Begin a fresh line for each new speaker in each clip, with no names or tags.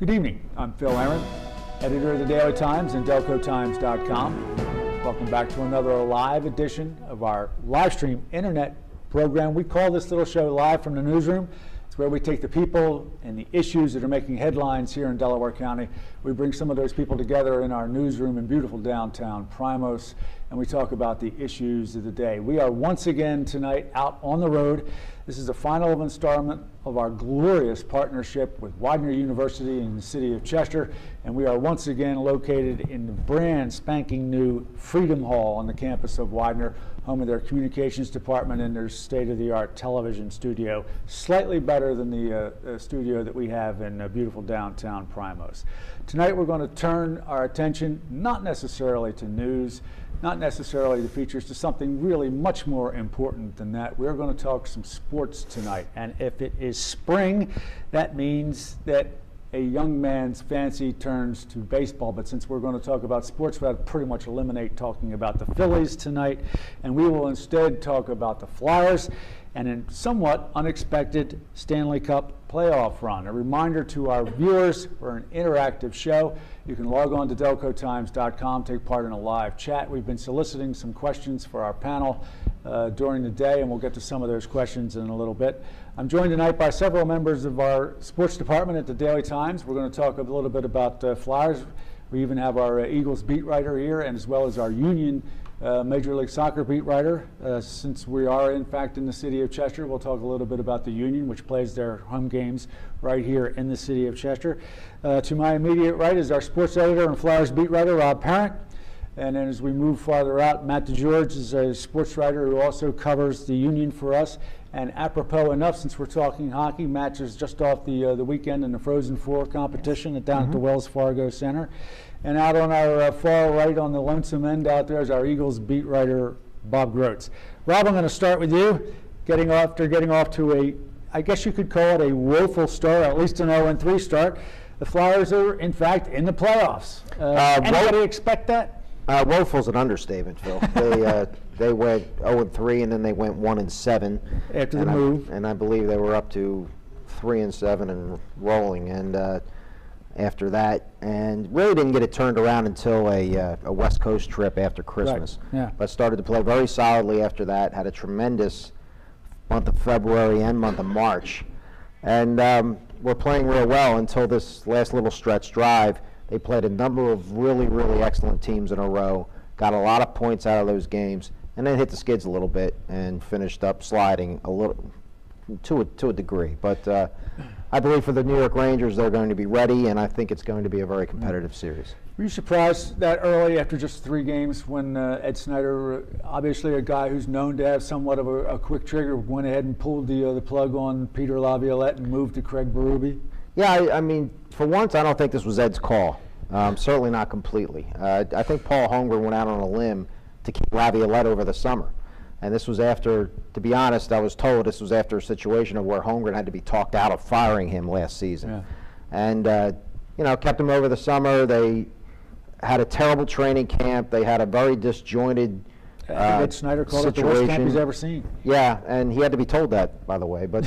Good evening. I'm Phil Aaron, editor of the Daily Times and DelcoTimes.com. Welcome back to another live edition of our live stream internet program. We call this little show Live from the Newsroom. It's where we take the people and the issues that are making headlines here in Delaware County. We bring some of those people together in our newsroom in beautiful downtown Primos, and we talk about the issues of the day. We are once again tonight out on the road. This is the final installment of our glorious partnership with Widener University in the city of Chester, and we are once again located in the brand spanking new Freedom Hall on the campus of Widener, home of their communications department and their state-of-the-art television studio, slightly better than the studio that we have in beautiful downtown Primos. Tonight we're going to turn our attention not necessarily to news, not necessarily the features, to something really much more important than that. We're going to talk some sports tonight, and if it is spring, that means that a young man's fancy turns to baseball. But since we're going to talk about sports, we'll pretty much eliminate talking about the Phillies tonight, and we will instead talk about the Flyers and a somewhat unexpected Stanley Cup playoff run. A reminder to our viewers, we're an interactive show. You can log on to DelcoTimes.com, take part in a live chat. We've been soliciting some questions for our panel during the day, and we'll get to some of those questions in a little bit. I'm joined tonight by several members of our sports department at the Daily Times. We're going to talk a little bit about Flyers. We even have our Eagles beat writer here, and as well as our Union Major League Soccer beat writer. Since we are, in fact, in the city of Chester, we'll talk a little bit about the Union, which plays their home games right here in the city of Chester. To my immediate right is our sports editor and Flyers beat writer, Rob Parent. And then as we move farther out, Matt DeGeorge is a sports writer who also covers the Union for us. And apropos enough, since we're talking hockey, Matt is just off the weekend in the Frozen Four competition down at the Wells Fargo Center. And out on our far right on the lonesome end out there is our Eagles beat writer, Bob Groats. Rob, I'm going to start with you. Getting off to a, I guess you could call it a woeful start, at least an 0-3 start. The Flyers are, in fact, in the playoffs. Anybody expect that?
Woeful's an understatement, Phil. They went 0-3 and then they went 1-7
after the move.
And I believe they were up to 3-7 and rolling. And after that, and really didn't get it turned around until a West Coast trip after Christmas.
Right. Yeah.
But started to play very solidly after that. Had a tremendous month of February and month of March, and we're playing real well until this last little stretch drive. They played a number of really, really excellent teams in a row, got a lot of points out of those games, and then hit the skids a little bit and finished up sliding a little to a degree. But I believe for the New York Rangers, they're going to be ready, and I think it's going to be a very competitive series.
Were you surprised that early after just 3 games when Ed Snyder, obviously a guy who's known to have somewhat of a quick trigger, went ahead and pulled the plug on Peter Laviolette and moved to Craig Berube?
Yeah, I mean, for once, I don't think this was Ed's call. Certainly not completely. I think Paul Holmgren went out on a limb to keep Laviolette over the summer. And this was after, to be honest, I was told this was after a situation of where Holmgren had to be talked out of firing him last season.
Yeah.
And, kept him over the summer. They had a terrible training camp. They had a very disjointed
Ed Snyder called it the worst camp he's ever seen.
Yeah, and he had to be told that, by the way. But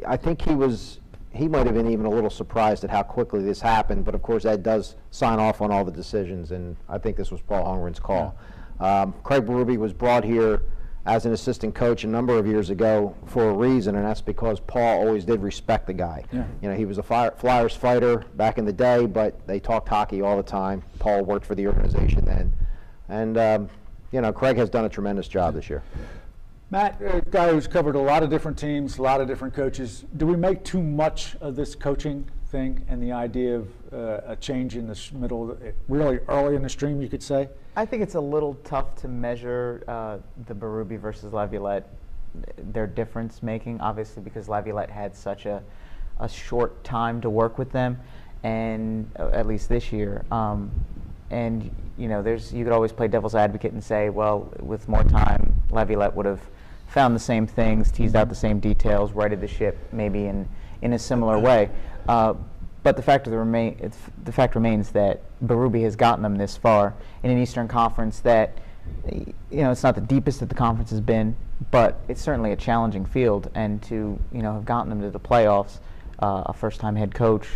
I think he might have been even a little surprised at how quickly this happened. But, of course, Ed does sign off on all the decisions, and I think this was Paul Holmgren's call.
Yeah.
Craig Berube was brought here as an assistant coach a number of years ago for a reason, and that's because Paul always did respect the guy.
Yeah.
He was a Flyers fighter back in the day, but they talked hockey all the time. Paul worked for the organization then. And, Craig has done a tremendous job this year.
Matt, a guy who's covered a lot of different teams, a lot of different coaches, do we make too much of this coaching thing and the idea of a change in the middle, really early in the stream, you could say?
I think it's a little tough to measure the Berube versus Laviolette, their difference making, obviously because Laviolette had such a short time to work with them, and at least this year. And you could always play devil's advocate and say, well, with more time, Laviolette would have found the same things, teased out the same details, righted the ship maybe in a similar way. But the fact remains that Berube has gotten them this far in an Eastern Conference that, it's not the deepest that the conference has been, but it's certainly a challenging field. And to have gotten them to the playoffs, a first-time head coach,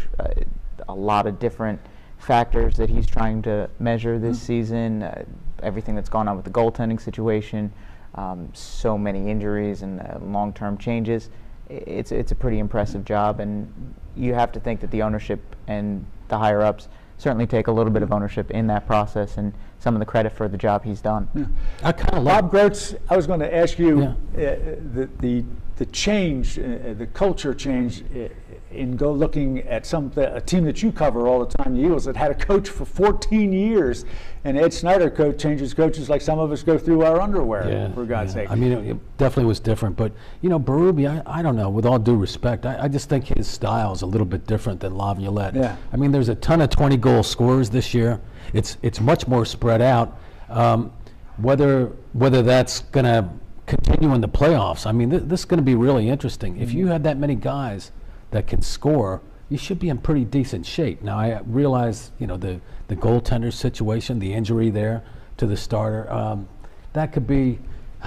a lot of different factors that he's trying to measure this season, everything that's gone on with the goaltending situation, so many injuries and long-term changes. It's a pretty impressive job, and you have to think that the ownership and the higher-ups certainly take a little bit of ownership in that process and some of the credit for the job he's done.
Yeah.
I kind of
Bob Grotz, I was going to ask you
Yeah.
The change, the culture change in looking at a team that you cover all the time, the Eagles, that had a coach for 14 years, and Ed Snyder changes coaches like some of us go through our underwear, for God's sake.
I mean, it definitely was different. But, Berube, I don't know, with all due respect, I just think his style is a little bit different than Laviolette.
Yeah.
I mean, there's a ton of 20-goal scorers this year. It's much more spread out. Whether that's going to continue in the playoffs, I mean, this is going to be really interesting. If you had that many guys that can score, you should be in pretty decent shape. Now, I realize, the goaltender situation, the injury there to the starter, that could be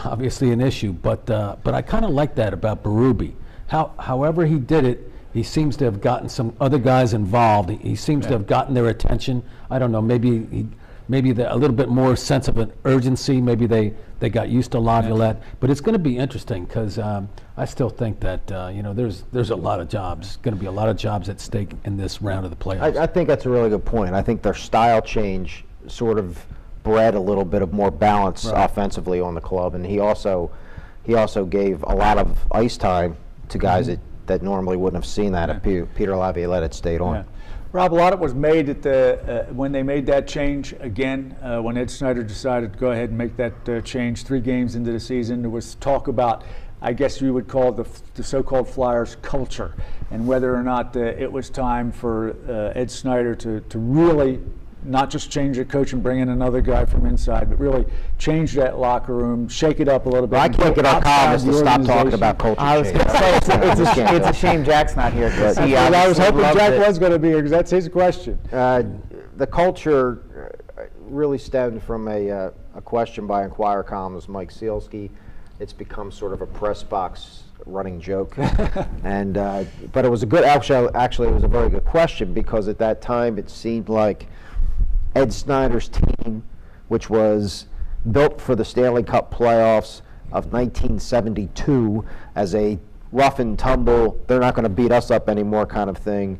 obviously an issue. But I kind of like that about Berube. However he did it, he seems to have gotten some other guys involved. He seems to have gotten their attention. I don't know, maybe a little bit more sense of an urgency. Maybe they got used to Laviolette. But it's going to be interesting because I still think that there's a lot of jobs, going to be a lot of jobs at stake in this round of the playoffs.
I think that's a really good point. I think their style change sort of bred a little bit of more balance offensively on the club, and he also gave a lot of ice time to guys that normally wouldn't have seen that if Peter Laviolette had stayed on.
Yeah. Rob, a lot of it was made at when they made that change again, when Ed Snyder decided to go ahead and make that change 3 games into the season. There was talk about, I guess you would call it the so-called Flyers culture, and whether or not it was time for Ed Snyder to really not just change the coach and bring in another guy from inside, but really change that locker room, shake it up a little bit.
I can't get our columnists to stop talking about culture
I was
change.
going to say, it's a shame Jack's not here.
I was hoping Jack was going to be here because that's his question.
The culture really stemmed from a question by Inquirer columnist Mike Sealski. It's become sort of a press box running joke, and but it was a good. Actually, it was a very good question because at that time it seemed like Ed Snyder's team, which was built for the Stanley Cup playoffs of 1972 as a rough and tumble, they're not going to beat us up anymore kind of thing.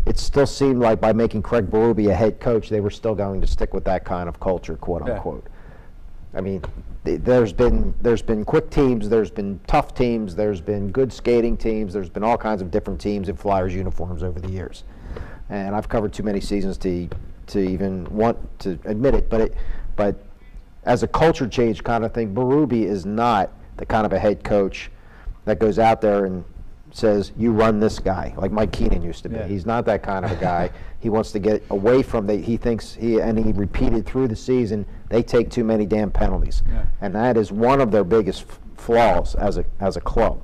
It still seemed like by making Craig Berube a head coach, they were still going to stick with that kind of culture, quote unquote. I mean, there's been quick teams, there's been tough teams, there's been good skating teams, there's been all kinds of different teams in Flyers uniforms over the years. And I've covered too many seasons to even want to admit it, but as a culture change kind of thing, Berube is not the kind of a head coach that goes out there and says, you run this guy, like Mike Keenan used to be. He's not that kind of a guy. He wants to get away from he thinks he repeated through the season, they take too many damn penalties. And that is one of their biggest flaws as a club.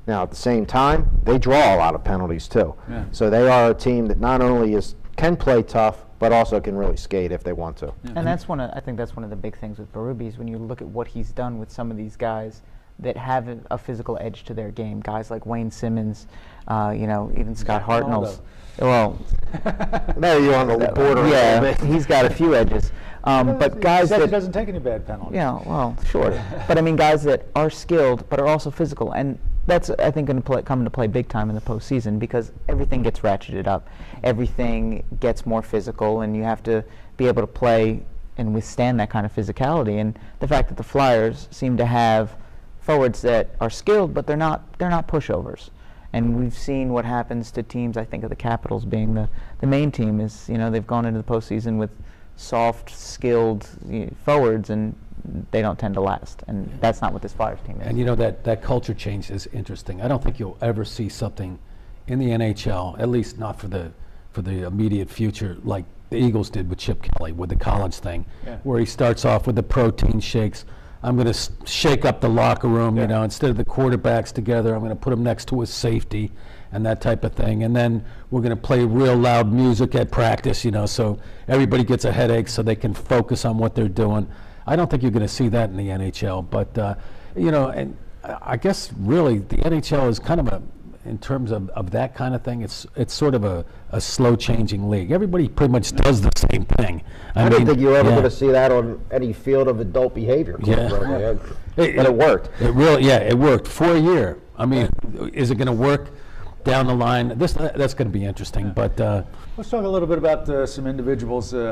Now, at the same time, they draw a lot of penalties too. So they are a team that not only can play tough, but also can really skate if they want to.
And I think that's one of the big things with Berube is when you look at what he's done with some of these guys that have a physical edge to their game. Guys like Wayne Simmons, even Scott Hartnell's. Well,
there you're on the border.
Yeah, he's got a few edges. But guys that
doesn't take any bad penalties.
Yeah, well, sure. But I mean, guys that are skilled but are also physical, and that's I think going to come into play big time in the postseason because everything gets ratcheted up, everything gets more physical, and you have to be able to play and withstand that kind of physicality. And the fact that the Flyers seem to have forwards that are skilled, but they're not pushovers. And we've seen what happens to teams. I think of the Capitals being the main team. Is they've gone into the postseason with soft, skilled forwards, and they don't tend to last. And that's not what this Flyers team is.
And that culture change is interesting. I don't think you'll ever see something in the NHL, at least not for the immediate future, like the Eagles did with Chip Kelly with the college thing, where he starts off with the protein shakes. I'm going to shake up the locker room, instead of the quarterbacks together, I'm going to put them next to a safety and that type of thing. And then we're going to play real loud music at practice, so everybody gets a headache so they can focus on what they're doing. I don't think you're going to see that in the NHL. But, and I guess really the NHL is kind of in terms of that kind of thing, it's sort of a slow changing league. Everybody pretty much does the same thing.
I didn't think you were ever
yeah.
going to see that on any field of adult behavior.
Yeah.
But it worked.
It really, yeah, it worked for a year. I mean, is it going to work down the line? That's going to be interesting. But
Let's talk a little bit about some individuals